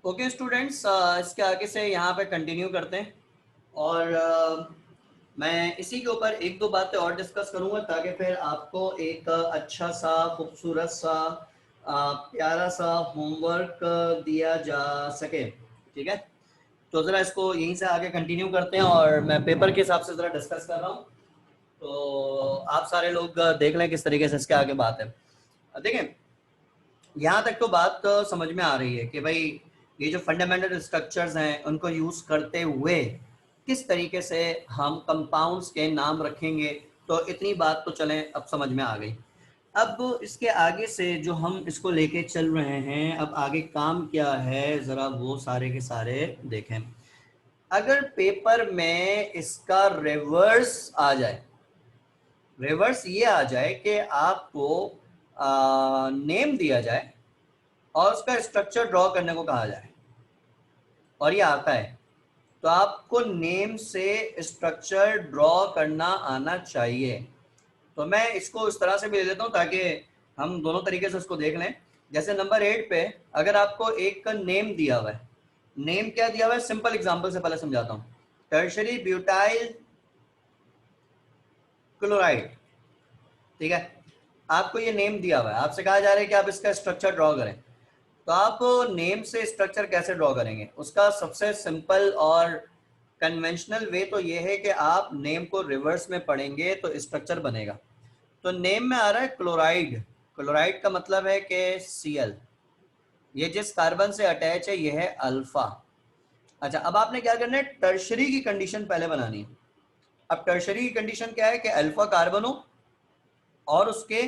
Okay students, इसके आगे से यहाँ पे कंटिन्यू करते हैं और मैं इसी के ऊपर एक दो बातें और डिस्कस करूँगा ताकि फिर आपको एक अच्छा सा खूबसूरत सा प्यारा सा होमवर्क दिया जा सके। ठीक है, तो ज़रा इसको यहीं से आगे कंटिन्यू करते हैं और मैं पेपर के हिसाब से ज़रा डिस्कस कर रहा हूँ, तो आप सारे लोग देख लें किस तरीके से इसके आगे बात है। देखें, यहाँ तक तो बात समझ में आ रही है कि भाई ये जो फंडामेंटल स्ट्रक्चर्स हैं उनको यूज़ करते हुए किस तरीके से हम कंपाउंड्स के नाम रखेंगे, तो इतनी बात तो चलें अब समझ में आ गई। अब इसके आगे से जो हम इसको लेके चल रहे हैं, अब आगे काम क्या है ज़रा वो सारे के सारे देखें। अगर पेपर में इसका रिवर्स आ जाए, रिवर्स ये आ जाए कि आपको नेम दिया जाए और उसका स्ट्रक्चर ड्रॉ करने को कहा जाए और ये आता है, तो आपको नेम से स्ट्रक्चर ड्रॉ करना आना चाहिए। तो मैं इसको इस तरह से भी ले लेता हूँ ताकि हम दोनों तरीके से उसको देख लें। जैसे नंबर 8 पे अगर आपको एक नेम दिया हुआ है, नेम क्या दिया हुआ है, सिंपल एग्जांपल से पहले समझाता हूँ। टर्शरी ब्यूटाइल क्लोराइड, ठीक है, आपको ये नेम दिया हुआ है, आपसे कहा जा रहा है कि आप इसका स्ट्रक्चर ड्रॉ करें। तो आप नेम से स्ट्रक्चर कैसे ड्रॉ करेंगे? उसका सबसे सिंपल और कन्वेंशनल वे तो ये है कि आप नेम को रिवर्स में पढ़ेंगे तो स्ट्रक्चर बनेगा। तो नेम में आ रहा है क्लोराइड, क्लोराइड का मतलब है कि Cl, ये जिस कार्बन से अटैच है ये है अल्फा। अच्छा, अब आपने क्या करना है, टर्शरी की कंडीशन पहले बनानी है। अब टर्शरी की कंडीशन क्या है कि अल्फा कार्बन हो और उसके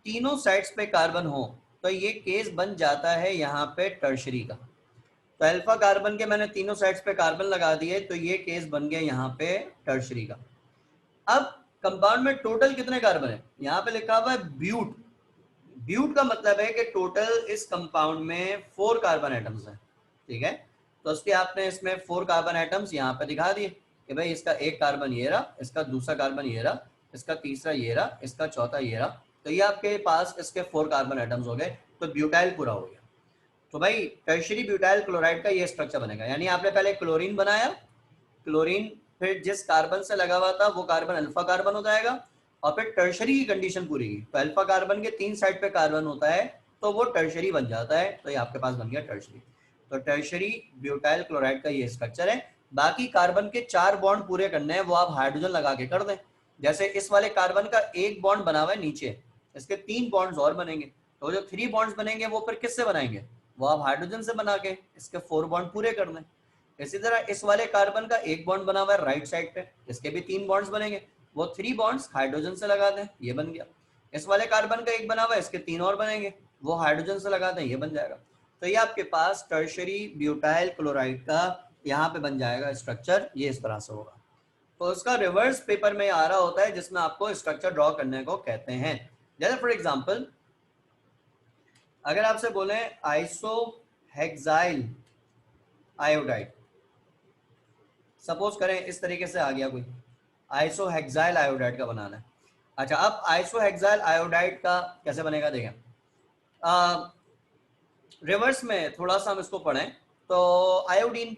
तीनों साइड्स पे कार्बन हो, तो ये केस बन जाता है यहाँ पे टर्शरी का। तो अल्फा कार्बन के मैंने तीनों साइड्स पे कार्बन लगा दिए, तो ये केस बन गया यहाँ पे टर्शरी का। अब कंपाउंड में टोटल कितने कार्बन है, यहाँ पे लिखा हुआ है ब्यूट। ब्यूट का मतलब है कि टोटल इस कंपाउंड में 4 कार्बन एटम्स हैं। ठीक है, तो उसके आपने इसमें 4 कार्बन एटम्स यहाँ पे दिखा दिए कि भाई इसका एक कार्बन ये रहा, इसका दूसरा कार्बन ये रहा, इसका तीसरा ये रहा, इसका चौथा ये रहा। तो ये आपके पास इसके 4 कार्बन एटम्स हो गए, तो ब्यूटाइल पूरा हो गया। तो भाई टर्शरी ब्यूटाइल क्लोराइड का ये स्ट्रक्चर बनेगा, यानी आपने पहले क्लोरीन बनाया, क्लोरीन फिर जिस कार्बन से लगा हुआ था वो कार्बन अल्फा कार्बन हो जाएगा, और फिर टर्शरी की कंडीशन पूरी की, तो अल्फा कार्बन के 3 साइड पे कार्बन होता है तो वो टर्शरी बन जाता है, तो ये आपके पास बन गया टर्शरी। तो टर्शरी ब्यूटाइल क्लोराइड का ये स्ट्रक्चर है। बाकी कार्बन के 4 बॉन्ड पूरे करने हैं, वो आप हाइड्रोजन लगा के कर दें। जैसे इस वाले कार्बन का एक बॉन्ड बना हुआ है नीचे, इसके 3 बॉन्ड्स और बनेंगे, तो जो 3 बॉन्ड्स बनेंगे वो फिर किससे बनाएंगे, वो आप हाइड्रोजन से बना के इसके 4 बॉन्ड पूरे कर दें। इसी तरह इस वाले कार्बन का एक बॉन्ड बना हुआ है राइट साइड पे, इसके भी 3 बॉन्ड्स बनेंगे, वो 3 बॉन्ड्स हाइड्रोजन से लगा दें, ये बन गया। इस वाले कार्बन का एक बना हुआ है, इसके 3 और बनेंगे, वो हाइड्रोजन से लगा दें, ये बन जाएगा। तो ये आपके पास टर्शरी ब्यूटाइल क्लोराइड का यहाँ पे बन जाएगा स्ट्रक्चर, ये इस तरह से होगा। तो उसका रिवर्स पेपर में आ रहा होता है जिसमें आपको स्ट्रक्चर ड्रॉ करने को कहते हैं। जैसे फॉर एग्जाम्पल अगर आपसे बोले आइसोहेक्साइल आयोडाइड, सपोज करें इस तरीके से आ गया कोई, आइसोहेक्साइल आयोडाइड का बनाना है। अच्छा, अब आइसोहेक्साइल आयोडाइड का कैसे बनेगा देखें। रिवर्स में थोड़ा सा हम इसको पढ़ें तो आयोडीन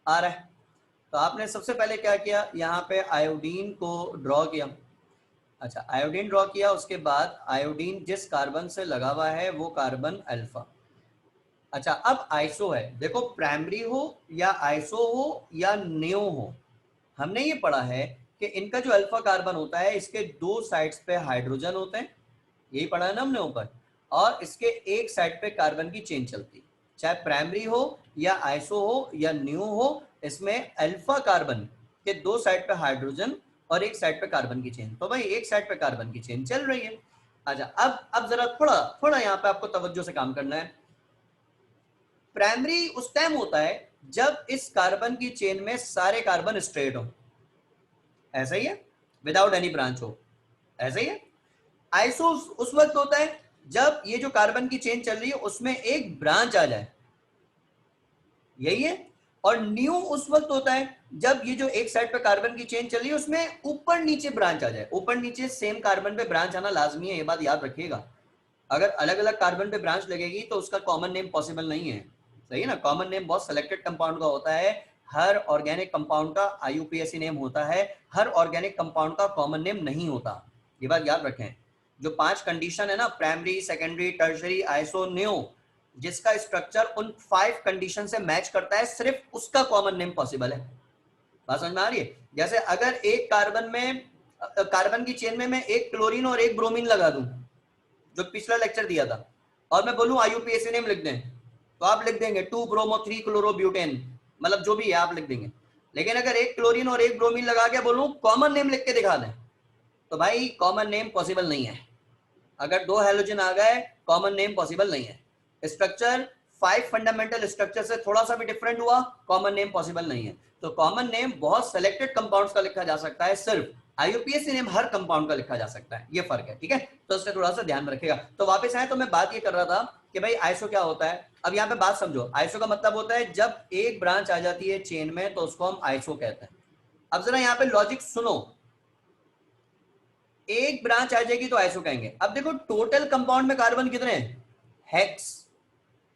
आ रहा है, तो आपने सबसे पहले क्या किया, यहाँ पे आयोडीन को ड्रॉ किया। अच्छा, आयोडीन ड्रॉ किया, उसके बाद आयोडीन जिस कार्बन से लगा हुआ है वो कार्बन अल्फा। अच्छा, अब आइसो है, देखो प्राइमरी हो या आइसो हो या नियो हो, हमने ये पढ़ा है कि इनका जो अल्फा कार्बन होता है इसके 2 साइड्स पे हाइड्रोजन होते हैं, यही पढ़ा है ना हमने ऊपर, और इसके एक साइड पे कार्बन की चेन चलती, चाहे प्राइमरी हो या आइसो हो या न्यू हो, इसमें अल्फा कार्बन के 2 साइड पे हाइड्रोजन और एक साइड पे कार्बन की चेन, तो भाई एक साइड पे कार्बन की चेन चल रही है। अच्छा, अब जरा थोड़ा थोड़ा यहाँ पे आपको तवज्जो से काम करना है। प्राइमरी उस टाइम होता है जब इस कार्बन की चेन में सारे कार्बन स्ट्रेट हो, ऐसा ही है, विदाउट एनी ब्रांच हो, ऐसा ही है। आइसो उस वक्त होता है जब ये जो कार्बन की चेन चल रही है उसमें एक ब्रांच आ जाए, यही है। और न्यू उस वक्त होता है जब ये जो एक साइड पे कार्बन की चेन चल रही है उसमें ऊपर नीचे ब्रांच आ जाए। ऊपर नीचे सेम कार्बन पे ब्रांच आना लाजमी है, ये बात याद रखिएगा। अगर अलग अलग कार्बन पे ब्रांच लगेगी तो उसका कॉमन नेम पॉसिबल नहीं है, सही है ना, कॉमन नेम बहुत सिलेक्टेड कंपाउंड का होता है, हर ऑर्गेनिक कंपाउंड का IUPAC नेम होता है, हर ऑर्गेनिक कंपाउंड का कॉमन नेम नहीं होता, ये बात याद रखें। जो 5 कंडीशन है ना, primary, secondary, tertiary, iso, new, जिसका स्ट्रक्चर उन 5 कंडीशन से मैच करता है, सिर्फ उसका कॉमन नेम पॉसिबल है। बात समझ में आ रही है? जैसे अगर एक कार्बन की चेन में मैं एक क्लोरीन और एक ब्रोमीन लगा दूं, जो पिछला लेक्चर दिया था, और मैं बोलूं IUPAC नेम लिख दें, तो आप लिख देंगे 2 ब्रोमो 3 क्लोरोब्यूटेन, मतलब जो भी है आप लिख देंगे। लेकिन अगर एक क्लोरीन और एक ब्रोमीन लगा के बोलूं कॉमन नेम लिख के दिखा दें, तो भाई कॉमन नेम पॉसिबल नहीं है। अगर 2 हेलोजन आ गए, कॉमन नेम पॉसिबल नहीं है। स्ट्रक्चर 5 फंडामेंटल स्ट्रक्चर से थोड़ा सा भी डिफरेंट हुआ, कॉमन नेम पॉसिबल नहीं है। तो कॉमन नेम बहुत सेलेक्टेड कंपाउंड्स का लिखा जा सकता है, सिर्फ IUPAC नेम हर कंपाउंड का लिखा जा सकता है, ये फर्क है, ठीक है? तो इससे थोड़ा सा ध्यान में रखिएगा। तो वापस आए, तो मैं बात ये कर रहा था कि भाई आइसो क्या होता है। अब यहाँ पे बात समझो, आइसो का मतलब होता है जब एक ब्रांच आ जाती है चेन में तो उसको हम आइसो कहते हैं। अब जरा यहाँ पे लॉजिक सुनो, एक ब्रांच आ जाएगी तो आइसो कहेंगे। अब देखो टोटल कंपाउंड में कार्बन कितने हैं? हेक्स।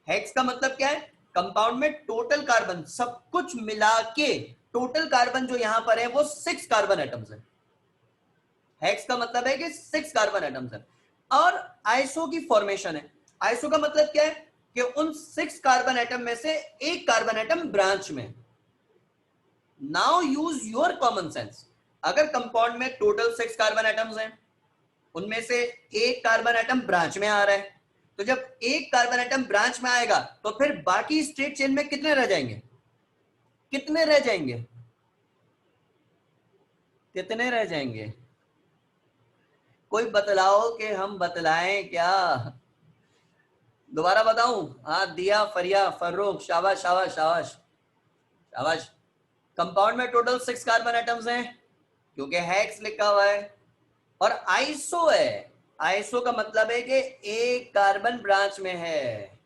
हेक्स का मतलब क्या है? कंपाउंड में टोटल कार्बन सब कुछ मिला के टोटल कार्बन जो यहां पर है वो 6 कार्बन एटम्स है। हेक्स का मतलब है कि 6 कार्बन एटम्स है। और आइसो की फॉर्मेशन है। आइसो का मतलब क्या है कि उन 6 कार्बन एटम में से एक कार्बन एटम ब्रांच में। Now use your common sense. अगर कंपाउंड में टोटल 6 कार्बन एटम्स हैं, उनमें से एक कार्बन एटम ब्रांच में आ रहा है, तो जब एक कार्बन एटम ब्रांच में आएगा तो फिर बाकी स्ट्रेट चेन में कितने रह जाएंगे? कितने रह जाएंगे? कितने रह जाएंगे? कोई बतलाओ कि हम बतलाएं क्या? दोबारा बताऊं? हाँ, दिया, फरिया, फर्रुख, शाबाश शाबाश शाबाश शाबाश। कंपाउंड में टोटल 6 कार्बन एटम्स हैं क्योंकि हेक्स लिखा हुआ है, और आइसो है। आइसो का मतलब है कि एक कार्बन ब्रांच में है।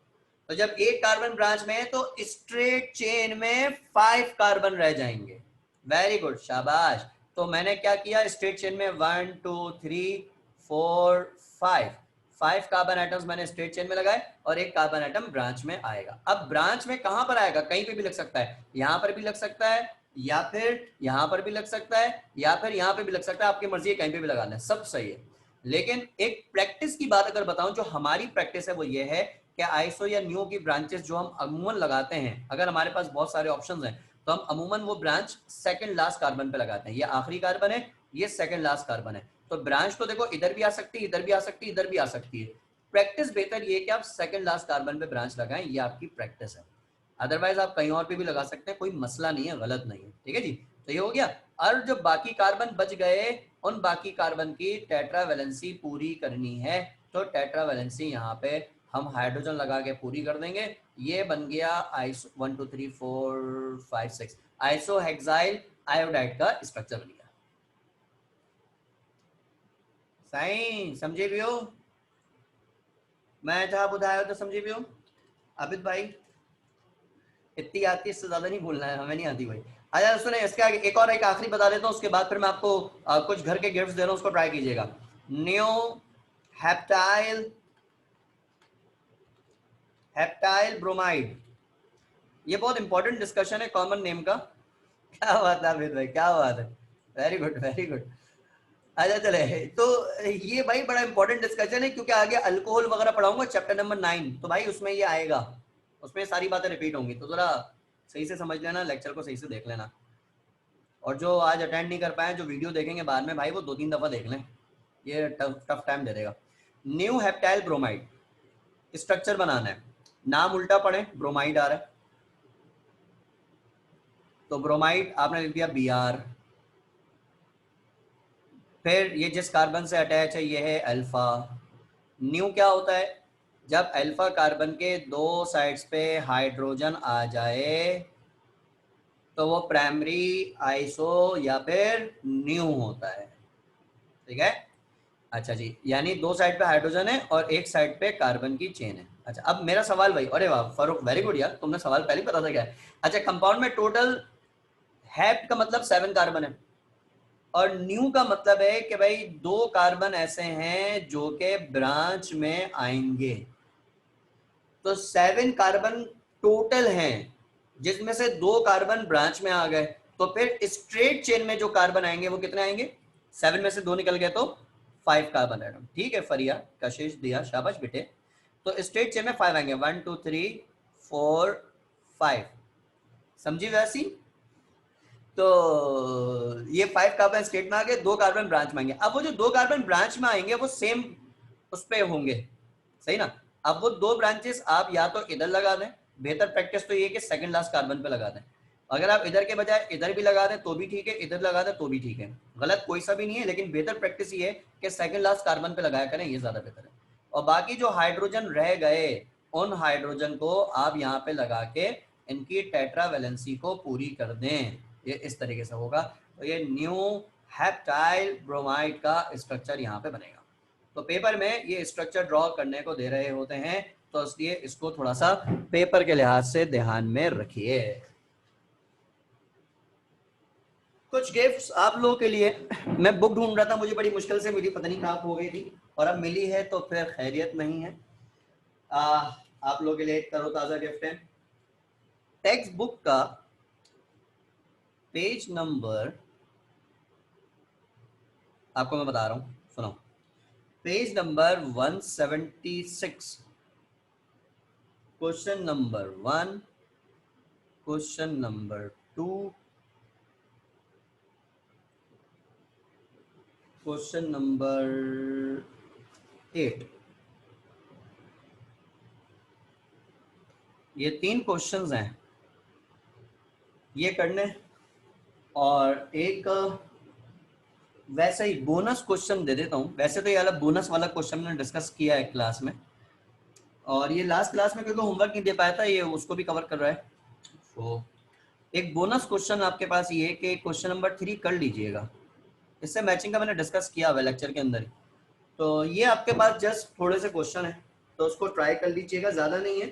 तो जब एक कार्बन ब्रांच में है तो स्ट्रेट चेन में 5 कार्बन रह जाएंगे। वेरी गुड, शाबाश। तो मैंने क्या किया, स्ट्रेट चेन में 1 2 3 4 5 5 कार्बन एटम्स मैंने स्ट्रेट चेन में लगाए, और एक कार्बन एटम ब्रांच में आएगा। अब ब्रांच में कहां पर आएगा? कहीं पे भी लग सकता है, यहां पर भी लग सकता है, या फिर यहां पर भी लग सकता है, या फिर यहां पे भी लग सकता है, आपकी मर्जी है, कहीं पे भी लगा दें, सब सही है। लेकिन एक प्रैक्टिस की बात अगर बताऊं, जो हमारी प्रैक्टिस है वो ये है कि आइसो या न्यू की ब्रांचेस जो हम अमूमन लगाते हैं, अगर हमारे पास बहुत सारे ऑप्शंस हैं तो हम अमूमन वो ब्रांच सेकंड लास्ट कार्बन पे लगाते हैं। ये आखिरी कार्बन है, ये सेकंड लास्ट कार्बन है, तो ब्रांच तो देखो इधर भी आ सकती है, इधर भी आ सकती है, इधर भी आ सकती है। प्रैक्टिस बेहतर ये कि आप सेकंड लास्ट कार्बन पे ब्रांच लगाएं, ये आपकी प्रैक्टिस है। अदरवाइज आप कहीं और पे भी लगा सकते हैं, कोई मसला नहीं है, गलत नहीं है, ठीक है जी। तो ये हो गया। और जो बाकी कार्बन बच गए, उन बाकी कार्बन की टेट्रावैलेंसी पूरी करनी है, तो टेट्रावैलेंसी यहाँ पे हम हाइड्रोजन लगा के पूरी कर देंगे। ये बन गया आइसो 1 2 3 4 5 6 आइसो हेक्साइल आयोडाइड का स्ट्रक्चर बन गया। सही समझे भी हो? मैं जहां बुधाया तो समझे भी हो? आबिद भाई इतनी आती है, इससे ज्यादा नहीं बोलना है, हमें नहीं आती भाई। अच्छा सुने, इसके आगे एक और, एक आखिरी बता देता हूँ, उसके बाद फिर मैं आपको कुछ घर के गिफ्ट्स दे रहा हूँ, उसको ट्राई कीजिएगा। न्यू हेप्टाइल हेप्टाइल ब्रोमाइड, ये बहुत इंपॉर्टेंट डिस्कशन है कॉमन नेम का। क्या बात है अमित भाई, क्या बात है, वेरी गुड वेरी गुड। अच्छा चले, तो ये भाई बड़ा इंपॉर्टेंट डिस्कशन है, क्योंकि आगे अल्कोहल वगैरह पढ़ाऊंगा चैप्टर नंबर 9, तो भाई उसमें ये आएगा, उसमें सारी बातें रिपीट होंगी, तो जरा सही से समझ लेना, लेक्चर को सही से देख लेना। और जो आज अटेंड नहीं कर पाए, जो वीडियो देखेंगे बाद में भाई, वो 2-3 दफा देख लें, ये टफ टाइम दे देगा। न्यू हेप्टाइल ब्रोमाइड स्ट्रक्चर बनाना है, नाम उल्टा पढ़े, ब्रोमाइड आ रहा है, तो ब्रोमाइड आपने लिख दिया Br। फिर ये जिस कार्बन से अटैच है ये है अल्फा। न्यू क्या होता है? जब अल्फा कार्बन के 2 साइड्स पे हाइड्रोजन आ जाए तो वो प्राइमरी आइसो या फिर न्यू होता है, ठीक है? अच्छा जी, यानी 2 साइड पे हाइड्रोजन है और एक साइड पे कार्बन की चेन है। अच्छा, अब मेरा सवाल भाई, अरे वाह फरूक, वेरी गुड यार, तुमने सवाल पहले ही पता था क्या है। अच्छा, कंपाउंड में टोटल हैप्ट का मतलब 7 कार्बन है, और न्यू का मतलब है कि भाई 2 कार्बन ऐसे हैं जो के ब्रांच में आएंगे, तो 7 कार्बन टोटल हैं, जिसमें से 2 कार्बन ब्रांच में आ गए, तो फिर स्ट्रेट चेन में जो कार्बन आएंगे वो कितने आएंगे? 7 में से 2 निकल गए तो 5 कार्बन एटम। ठीक है फरिया, कशिश दिया, शाबाश बेटे। तो स्ट्रेट चेन में 5 आएंगे, 1 2 3 4 5, समझी वैसी? तो ये 5 कार्बन स्टेट में आ गए, 2 कार्बन ब्रांच में आएंगे। अब वो जो 2 कार्बन ब्रांच में आएंगे वो सेम उस पे होंगे, सही ना? अब वो 2 ब्रांचेस आप या तो इधर लगा दें, बेहतर प्रैक्टिस तो ये कि सेकंड लास्ट कार्बन पे लगा दें। अगर आप इधर के बजाय इधर भी लगा दें तो भी ठीक है, इधर लगा दें तो भी ठीक है, गलत कोई सा भी नहीं है, लेकिन बेहतर प्रैक्टिस ये है कि सेकंड लास्ट कार्बन पे लगाया करें, ये ज्यादा बेहतर है। और बाकी जो हाइड्रोजन रह गए उन हाइड्रोजन को आप यहाँ पे लगा के इनकी टेट्रा वैलेंसी को पूरी कर दें, ये इस तरीके से होगा। तो ये न्यू हेप्टाइल ब्रोमाइड का स्ट्रक्चर यहाँ पे बनेगा। तो पेपर में ये स्ट्रक्चर ड्रॉ करने को दे रहे होते हैं, तो इसलिए इसको थोड़ा सा पेपर के लिहाज से ध्यान में रखिए। कुछ गिफ्ट्स आप लोगों के लिए, मैं बुक ढूंढ रहा था, मुझे बड़ी मुश्किल से मिली, पता नहीं कहाँ हो गई थी, और अब मिली है तो फिर खैरियत नहीं है। आप लोगों के लिए एक तरोताजा गिफ्ट है। टेक्स्ट बुक का पेज नंबर आपको मैं बता रहा हूं, सुनो। Page number 176, question number 1, question number 2, question number 8, ये 3 क्वेश्चंस हैं, ये करने। और एक वैसे ही बोनस क्वेश्चन दे देता हूँ। वैसे तो ये वाला बोनस वाला क्वेश्चन मैंने डिस्कस किया है क्लास में, और ये लास्ट क्लास में क्योंकि होमवर्क नहीं दे पाया था, ये उसको भी कवर कर रहा है। तो एक बोनस क्वेश्चन आपके पास ये कि क्वेश्चन नंबर 3 कर लीजिएगा, इससे मैचिंग का मैंने डिस्कस किया हुआ लेक्चर के अंदर ही। तो ये आपके पास जस्ट थोड़े से क्वेश्चन है, तो उसको ट्राई कर लीजिएगा, ज़्यादा नहीं है।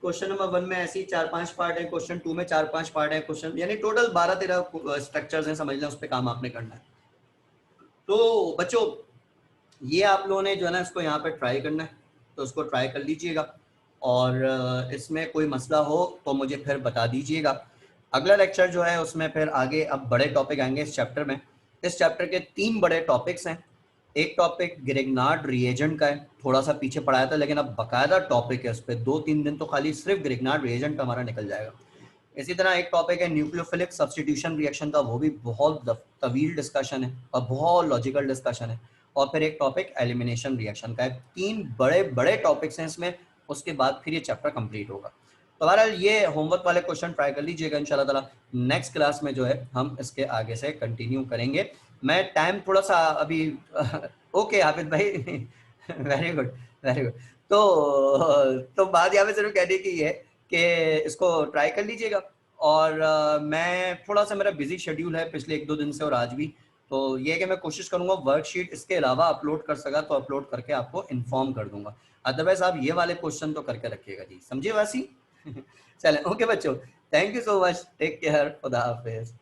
क्वेश्चन नंबर 1 में ऐसे ही 4-5 पार्ट है, क्वेश्चन 2 में 4-5 पार्ट है, क्वेश्चन यानी टोटल 12-13 स्ट्रक्चर्स हैं, समझ लें, उस पर काम आपने करना है। तो बच्चों ये आप लोगों ने जो है ना इसको यहाँ पे ट्राई करना है, तो उसको ट्राई कर लीजिएगा, और इसमें कोई मसला हो तो मुझे फिर बता दीजिएगा। अगला लेक्चर जो है उसमें फिर आगे अब बड़े टॉपिक आएंगे इस चैप्टर में। इस चैप्टर के 3 बड़े टॉपिक्स हैं। एक टॉपिक ग्रिग्नार्ड रिएजेंट का है, थोड़ा सा पीछे पढ़ाया था, लेकिन अब बकायदा टॉपिक है उस पर, 2-3 दिन तो खाली सिर्फ ग्रिग्नार्ड रिएजेंट का हमारा निकल जाएगा। इसी तरह एक टॉपिक है न्यूक्लियोफिलिक सब्स्टिट्यूशन रिएक्शन का, वो भी बहुत तवील डिस्कशन है और बहुत लॉजिकल डिस्कशन है। और फिर एक टॉपिक एलिमिनेशन रिएक्शन का है। 3 बड़े बड़े टॉपिक्स हैं इसमें, उसके बाद फिर ये चैप्टर कंप्लीट होगा। तो बहरहाल ये होमवर्क वाले क्वेश्चन ट्राई कर लीजिएगा, इंशाल्लाह ताला नेक्स्ट क्लास में जो है हम इसके आगे से कंटिन्यू करेंगे। मैं टाइम थोड़ा सा अभी ओके हाफिज भाई वेरी गुड वेरी गुड। तो बात यहाँ पे सिर्फ कहने की है कि इसको ट्राई कर लीजिएगा। और मैं थोड़ा सा, मेरा बिजी शेड्यूल है पिछले 1-2 दिन से और आज भी, तो ये कि मैं कोशिश करूंगा वर्कशीट इसके अलावा अपलोड कर सका तो अपलोड करके आपको इन्फॉर्म कर दूंगा। अदरवाइज आप ये वाले क्वेश्चन तो करके रखिएगा जी, समझिए वासी। चलें, ओके बच्चों, thank you so much, take care, खुदा हाफिज।